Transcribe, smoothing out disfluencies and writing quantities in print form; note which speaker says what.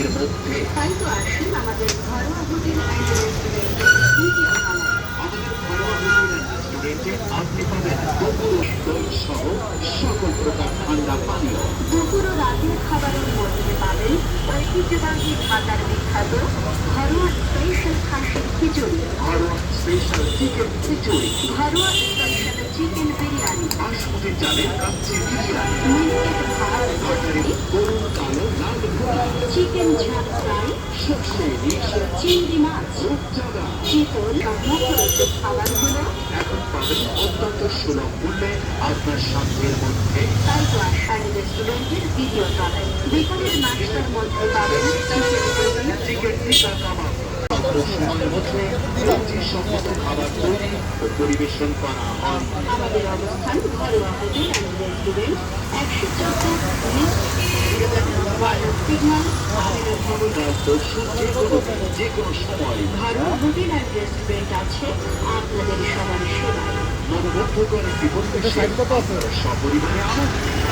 Speaker 1: এর মধ্যে
Speaker 2: তাই তো আসুন আমাদের ঘরোয়া হোটেল অ্যান্ড রেস্টুরেন্টের দ্বিতীয় তলায়।
Speaker 1: আমাদের ঘরোয়া হোটেল অ্যান্ড রেস্টুরেন্টে আপনি পাবেন দুপুর দই সহ সকল প্রকার ঠান্ডা পানীয়।
Speaker 2: দুপুর ও রাতের খাবারের মধ্যে পাবেন ঐতিহ্যবাহী ঢাকার বিখ্যাত ঘরোয়া স্পেশাল খাসির খিচুড়ি,
Speaker 1: ঘরোয়া স্পেশাল চিকেন খিচুড়ি,
Speaker 2: ঘরোয়া স্পেশাল চিকেন বিরিয়ানি,
Speaker 1: বাসমতি চালের কাচ্চি বিরিয়ানি,
Speaker 2: মিল্কেট ভাত,
Speaker 1: তরকারি গরুর কালো লাল ভুনা,
Speaker 2: চিকেন ঝাল ফ্রাই,
Speaker 1: সর্ষে ইলিশ,
Speaker 2: চিংড়ি মাছ,
Speaker 1: রূপচাঁদা।
Speaker 2: চিতল বা মুখরোচক খাবারগুলো।
Speaker 1: এখন পাবেন অত্যন্ত সুলভ মূল্যে আপনার সাধ্যের মধ্যে।
Speaker 2: তাই তো আশার রেস্টুরেন্টের দ্বিতীয় তলায়। বিকালের নাস্তার মধ্যে পাবেন চিকেন গ্রেভি,
Speaker 1: চিকেন টিকা কাবাব। অল্প সময়ের মধ্যে রুচিসম্মত খাবার তৈরি ও পরিবেশন করা হয়।
Speaker 2: আমাদের অবস্থান ঘরোয়া hotel and restaurant, 114 signal, Aminul ভবন।
Speaker 1: রাত দর্শন যে কোনো সময়
Speaker 2: ঘরোয়া হোটেল অ্যান্ড রেস্টুরেন্ট আছে আপনাদের সবার সেবায়।
Speaker 1: মনোমুগ্ধকর একটি পরিবেশে সপরিবারে আমন্ত্রণ।